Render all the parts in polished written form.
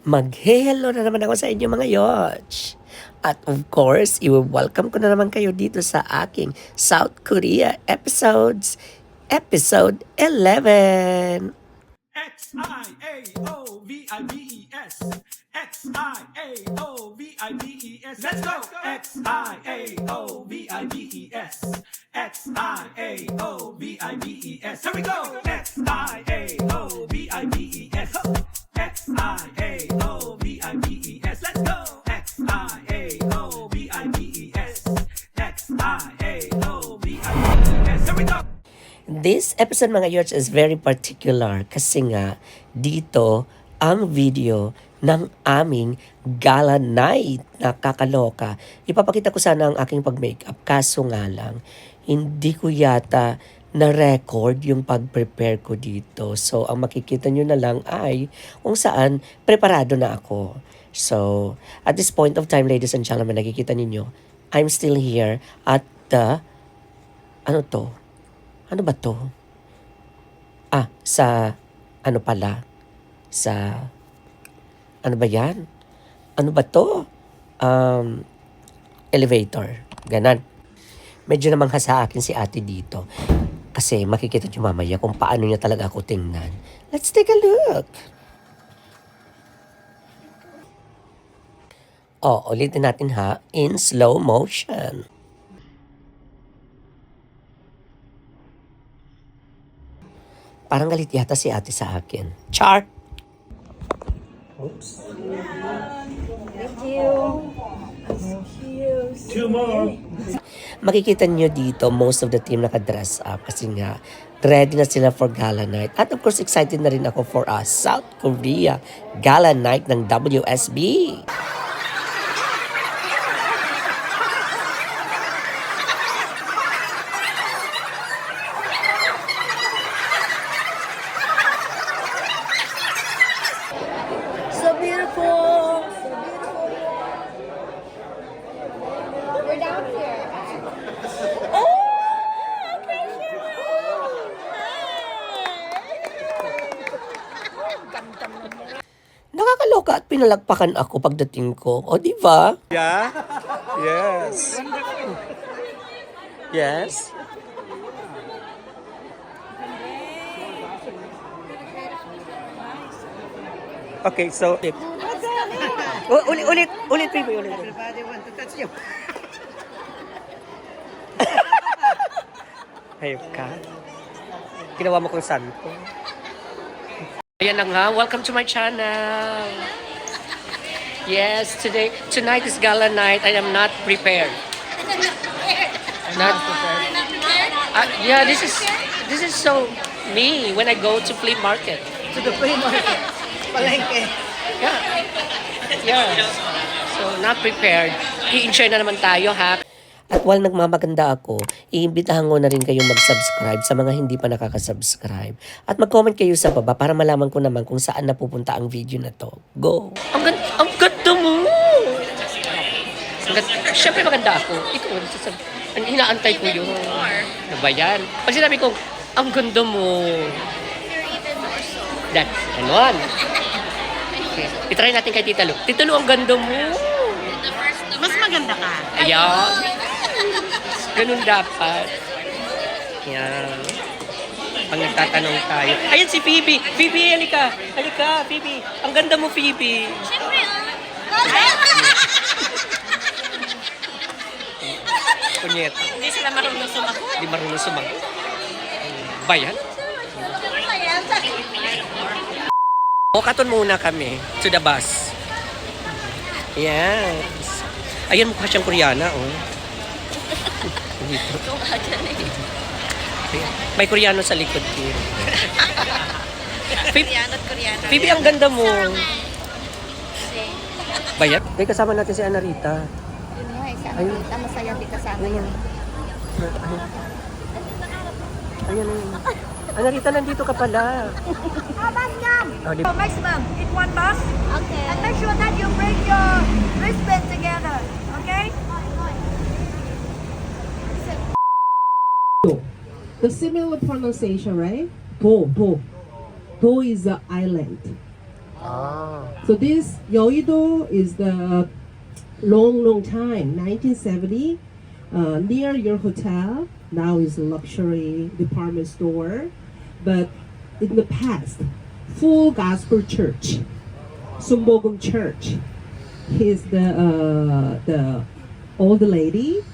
Mag-hello na naman ako sa inyo mga yoch. At of course, i-welcome ko na naman kayo dito sa aking South Korea episode 11. X-I-A-O-V-I-B-E-S. X-I-A-O-V-I-B-E-S. Let's go! X-I-A-O-V-I-B-E-S. X-I-A-O-V-I-B-E-S. Here we go! X-I-A-O-V-I-B-E-S. X-I-A-O-V-I-B-E-S. Let's go! X-I-A-O-V-I-B-E-S. X-I-A-O-V-I-B-E-S. Here we go! This episode mga yoch is very particular kasi nga dito ang video ng aming gala night. Nakakaloka. Ipapakita ko sana ang aking pag-makeup. Kaso nga lang, hindi ko yata na-record yung pag-prepare ko dito. So, ang makikita nyo na lang ay kung saan preparado na ako. So, at this point of time, ladies and gentlemen, nakikita ninyo, I'm still here at the, ano to? Ano ba to? Sa ano ba yan? Ano ba to? Elevator. Ganon. Medyo namang sa akin si ate dito. Kasi makikita nyo mamaya kung paano niya talaga ako tingnan. Let's take a look. Ulitin natin ha. In slow motion. Parang galit yata si ate sa akin. Char! Oops. Thank you. Two more. Makikita nyo dito, most of the team naka-dress up kasi nga, ready na sila for gala night. At of course, excited na rin ako for South Korea gala night ng WSB. So beautiful. We're down here. Oh, appreciate it. Ganda mo. Nakakaloka at pinalagpakan ako pagdating ko. O, di ba? Yeah? Yes. Yes. Okay, so ulit, baby, ulit. Everybody want to touch you. Hayop ka. Ginawa mo kong santo. Ayan na nga, welcome to my channel. Yes, tonight is gala night. I am not prepared. Not prepared. Yeah, this is so me when I go to flea market. To the free market. Palengke. Yeah. So, not prepared. I-enjoy na naman tayo, ha? At while nagmamaganda ako, iimbitahan ko na rin kayong mag-subscribe sa mga hindi pa nakaka-subscribe. At mag-comment kayo sa baba para malaman ko naman kung saan napupunta ang video na to. Go! Ang ganda mo! Siyempre maganda ako. Ikaw, inaantay ko yun. Ano ba yan? Pag sinabi ko, ang ganda mo. That's ganon. Okay. I-try natin kay Tita Lu. Tita Lu, ang ganda mo. Mas maganda ka. Ayan. Ganun dapat. Ayan. Pag nagtatanong tayo. Ayan si Phoebe. Phoebe, halika. Halika, Phoebe. Ang ganda mo, Phoebe. Siyempre, Kunyeta. Hindi sila marunong sumagot. Hindi marunong sumagot. Bayan? Katon muna kami to the bus. Yes. Ayan, mukha siyang Koreana, oh. May Koreano sa likod ko. Koreano at Koreano. Phoebe, ang ganda mo. Bayat? May kasama natin si Ana Rita. Yun nga, isa. Kita masaya di kasama yun. Ayan. Ana Rita, nandito ka pala. Oh, di- Next ma'am, eat one bus Okay. and make sure that you bring your wristband together, okay? The similar pronunciation, right? Do. Do is the island. So this Yeouido is the long time, 1970, near your hotel. Now is a luxury department store, but in the past, full gospel church, Sumbogum Church. He's the old lady.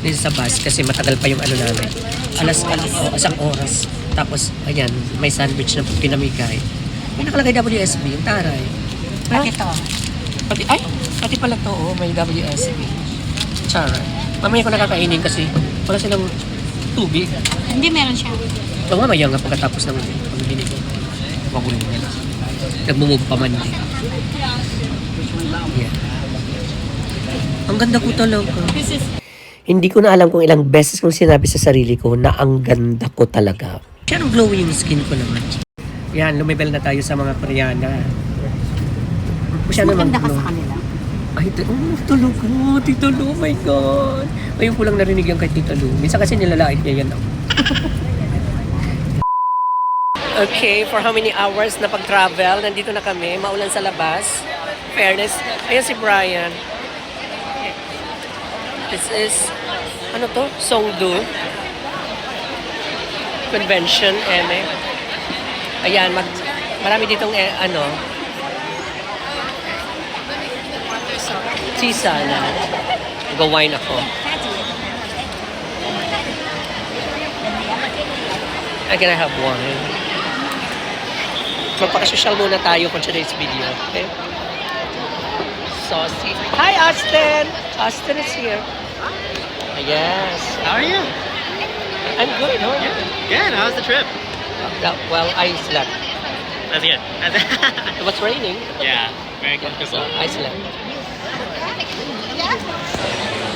Dito sa bus kasi matagal pa yung ano namin. Isang oras. Tapos, ayan, may sandwich na pinamigay. May nakalagay WSB, yung taray. Bakit ito? Pati pala to, oh, may WSB. Charay. Mamaya ko nakakainin kasi wala silang tubig. Hindi, meron siya. O mamaya nga pagkatapos ng pagbili ko. Magulo nila. Nagmumove pa man din. Yeah. Ang ganda ko talaga. Hindi ko na alam kung ilang beses kong sinabi sa sarili ko na ang ganda ko talaga. Pero glowing yung skin ko naman. Yan, lumibel na tayo sa mga Koreana. Maganda ka sa kanila. Ay, Tito Lu ko. Tito Lu, oh my God. Ngayon ko lang narinig yan kay Tito Lu. Minsan kasi nilalait niya yan ako. Okay, for how many hours na pag-travel? Nandito na kami. Maulan sa labas. Fairness. Ayan si Brian. This is, ano to? Songdo. Convention, eme. Ayan, marami ditong, sisa na. Go-wine ako. Can I have one? Magpaka-social muna tayo for today's video, okay? Saucy. Hi, Austin! Austin is here. Yes. How are you? I'm good. How are you? Good. How's the trip? Well, I slept. That's good. It was raining. Yeah, very So, comfortable. I slept.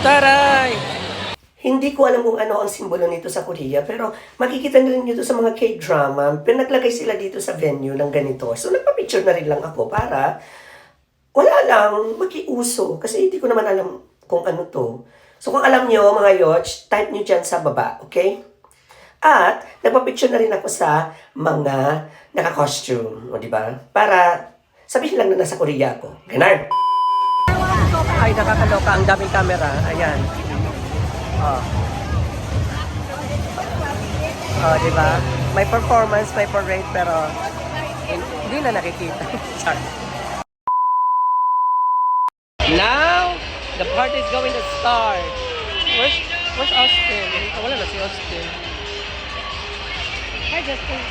Taray! Hindi ko alam kung ano ang simbolo nito sa Korea, pero makikita na rin nyo sa mga K-drama. Pinaglagay sila dito sa venue ng ganito. So, nagpa-picture na rin lang ako para wala lang, makiuso. Kasi hindi ko naman alam kung ano to. So, kung alam nyo, mga yoch, type nyo dyan sa baba, okay? At, nagpa-picture na rin ako sa mga naka-costume, o diba? Para sabihin lang na nasa Korea ako. Ganun. Ay, nakakaloka. Ang daming camera. Ayan. Diba? May performance, may parade, pero hindi na nakikita. Sorry. Now, the party is going to start. Where's Austin? Wala na si Austin. Hi, Justin.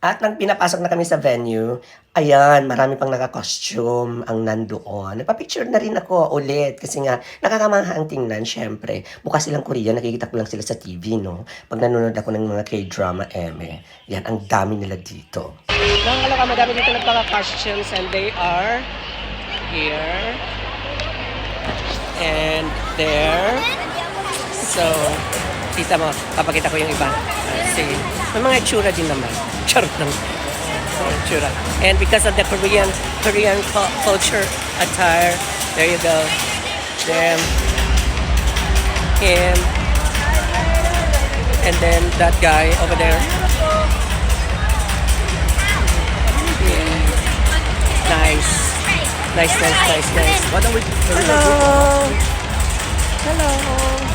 At nang pinapasok na kami sa venue, ayan, marami pang naka-costume ang nandoon. Nagpa-picture na rin ako ulit kasi nga nakakamangha ang tingnan, syempre. Mukha silang Korean, nakikita ko lang sila sa TV, no? Pag nanonood ako ng mga K-drama, yan, ang dami nila dito. Nakakaloka, madami dito nagpaka-costumes and they are here and there. So, kita mo, papakita ko yung iba. See, may mga itsura din naman. Charot lang. Itsura. And because of the Korean culture attire, there you go. Them, him, and then that guy over there. Yeah. Nice. Nice. Why don't we? Hello. Hello.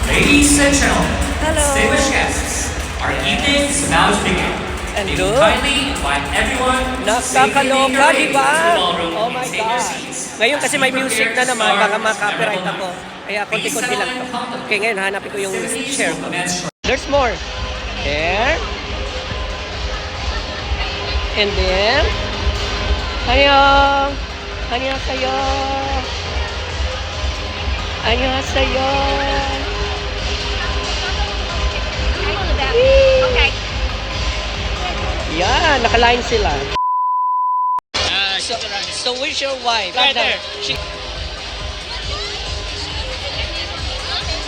Ladies and gentlemen, Hello. distinguished guests, our evening is about to begin. And We look. kindly invite everyone to safely make Nakakaloka, your way di to ba? the ballroom Oh and my take your God. seats. Ngayon kasi may As we music prepare na to naman, start baka this makaka-copyright memorable ako. night. Kaya Please konti-konti settle lang in to. comfortably. Okay, ngayon hanapin ko yung Festivities chair will ko. commence shortly. There's more. There. And then, annyeong. Annyeonghaseyo. Annyeonghaseyo. Okay. Yan, naka-line sila. So where's your wife? Right there.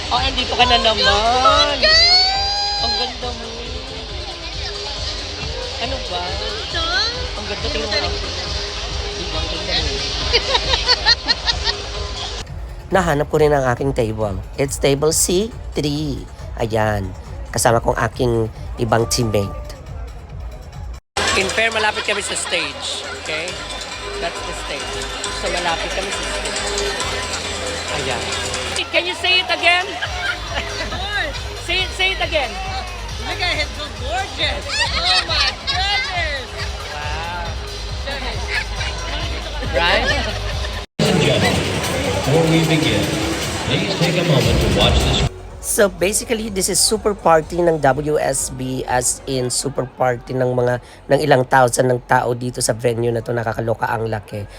Oh, andito ka na naman. Ang ganda mo. Ano ba? Ang ganda tingnan mo ako. Ibang ganda mo. Nahanap ko rin ang aking table. It's table C3. Ayan. Kasama kong aking ibang teammate. In fair, malapit kami sa stage. Okay? That's the stage. So, malapit kami sa stage. Ayan. Can you say it again? Say it again. Look at him, so gorgeous. Oh my goodness. Right? Before we begin, please take a moment to watch this. So basically, this is super party ng WSB, as in super party ng ilang thousand ng tao dito sa venue na to. Nakakaloka ang laki.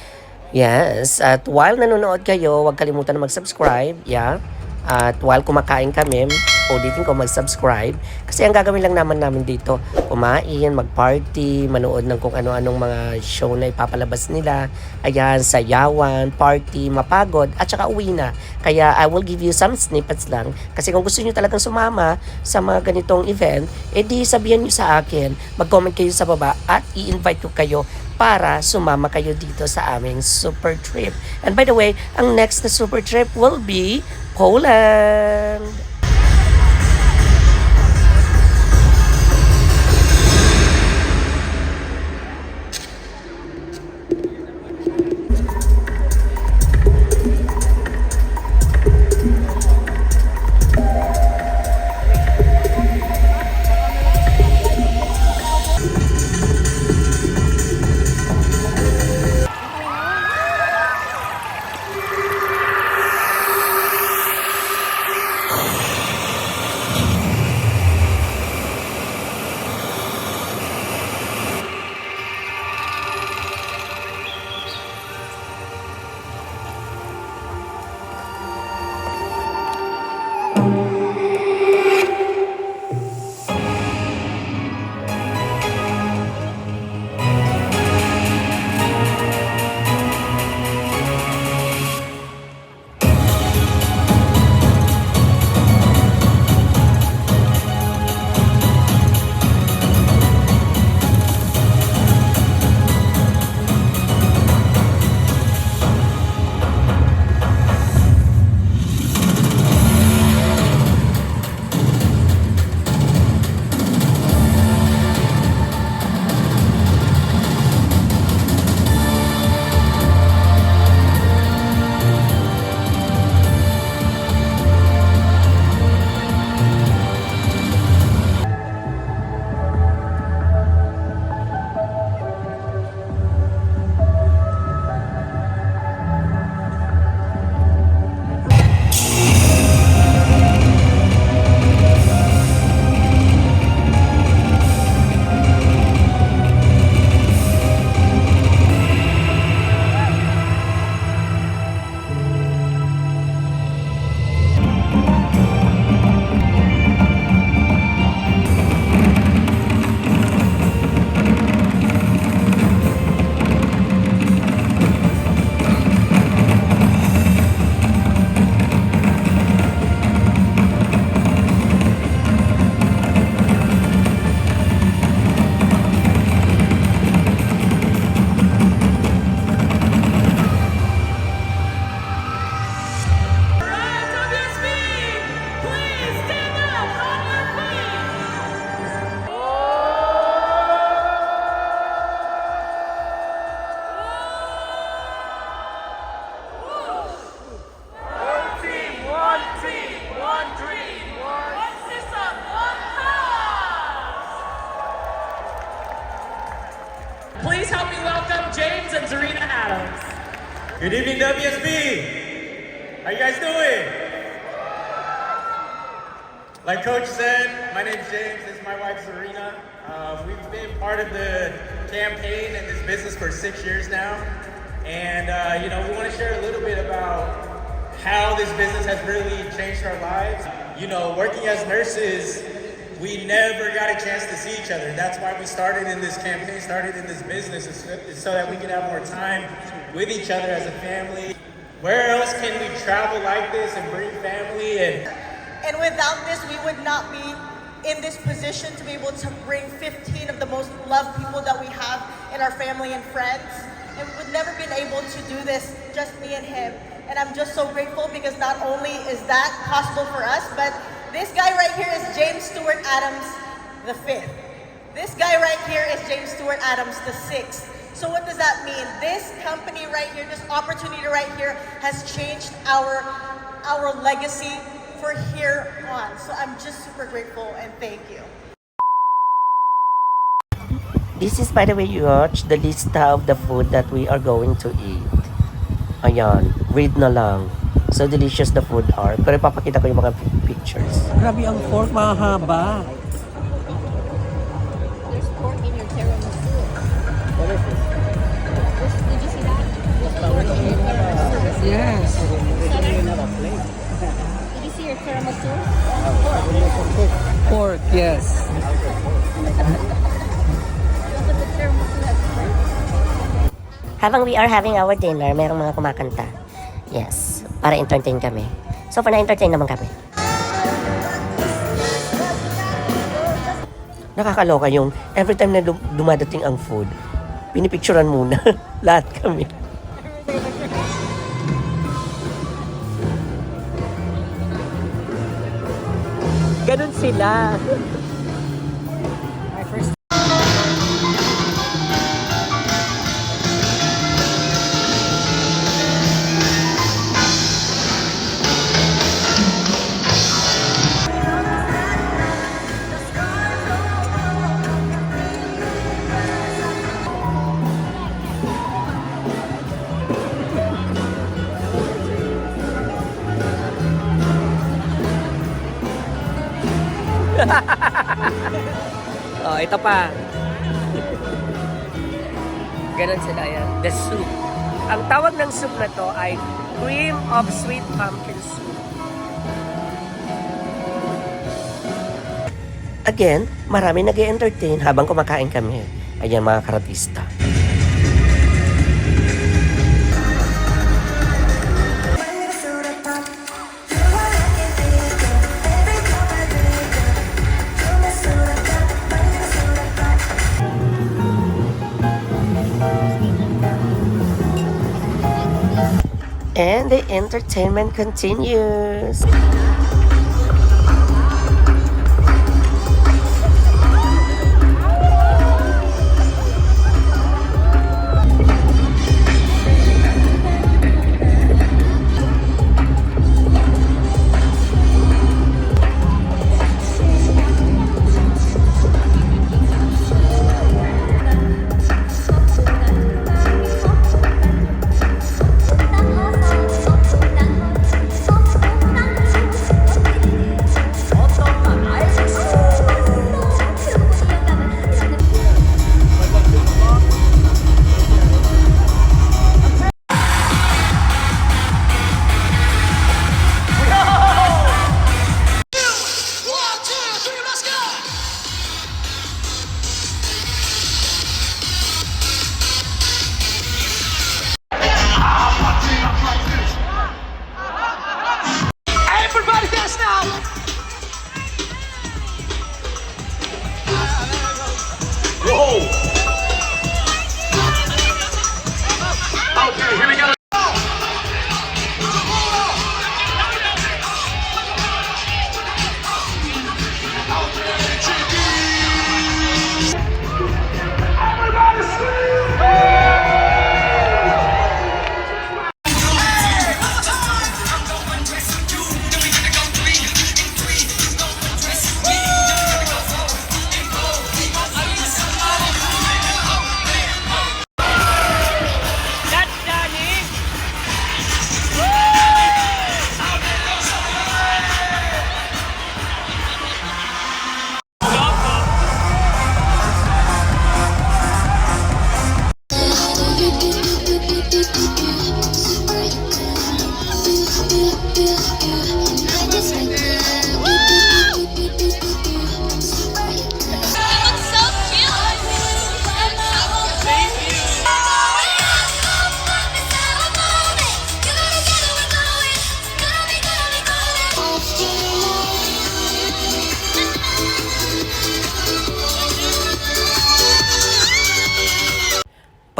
Yes, at while nanonood kayo, huwag kalimutan na mag-subscribe, yeah. At while kumakain kami, ulitin ko mag-subscribe kasi ang gagawin lang namin dito, kumain, mag-party, manood ng kung ano-anong mga show na ipapalabas nila. Ayan, sayawan, party, mapagod, at saka uwi na. Kaya I will give you some snippets lang kasi kung gusto nyo talagang sumama sa mga ganitong event, edi sabihan nyo sa akin, mag-comment kayo sa baba at i-invite ko kayo para sumama kayo dito sa aming super trip. And by the way, ang next na super trip will be Poland. Please help me welcome James and Zarina Adams. Good evening, WSB. How you guys doing? Like Coach said, my name's James. This is my wife, Zarina. We've been part of the campaign and this business for 6 years now. And, we want to share a little bit about how this business has really changed our lives. Working as nurses, we never got a chance to see each other. That's why we started in this campaign, started in this business, so that we can have more time with each other as a family. Where else can we travel like this and bring family? And without this, we would not be in this position to be able to bring 15 of the most loved people that we have in our family and friends. And we would never been able to do this, just me and him. And I'm just so grateful because not only is that possible for us, but this guy right here is James Stewart Adams the fifth. This guy right here is James Stewart Adams the sixth. So what does that mean? This company right here, this opportunity right here has changed our legacy for here on. So I'm just super grateful and thank you. This is, by the way, you watch the lista of the food that we are going to eat. Ayan, read na lang. So delicious the food are. Pero ipapakita ko yung mga pictures. Grabe ang fork, mahaba. There's pork in your tiramisu. What is this? Did you see that? There's pork in your tiramisu. Yes. Did you see your tiramisu? Pork, yes. The tiramisu has pork. Habang we are having our dinner, merong mga kumakanta. Yes, para entertain kami. So far na-entertain naman kami. Nakakaloka yung every time na dumadating ang food, pinipicturan muna lahat kami. Ganun sila. Oh, ito pa. Ganon sila yan. The soup. Ang tawag ng soup na to ay cream of sweet pumpkin soup. Again, marami nag-entertain habang kumakain kami. Ayan mga karatista. And the entertainment continues.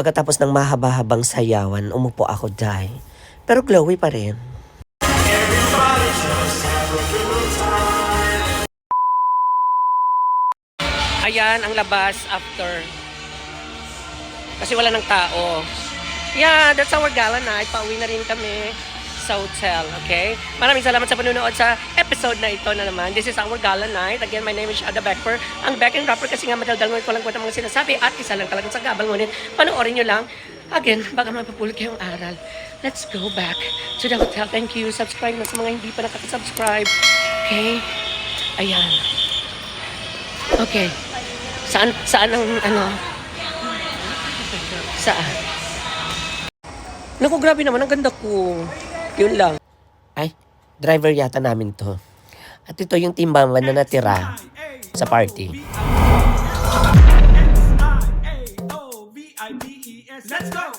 Pagkatapos ng mahaba-habang sayawan, umupo ako dahil. Pero glowy pa rin. ayan ang labas after. Kasi wala ng tao. Yeah, that's our gala night. Pauwi na rin kami sa hotel, okay? Maraming salamat sa panunood sa episode na ito na naman. This is our gala night. Again, my name is Shada Beckper. Ang back and rapper kasi nga madaldal ko lang kwenta mga sinasabi at isa lang talagang sa gabal. Ngunit panoorin nyo lang. Again, baka mapapulot kayong aral. Let's go back to the hotel. Thank you. Subscribe na sa mga hindi pa nakaka-subscribe. Okay? Ayan. Okay. Saan ang ano? Saan? Naku, grabe naman. Ang ganda ko. Yun lang. Ay, driver yata namin to. At ito yung timbangan na natira sa party. Let's go!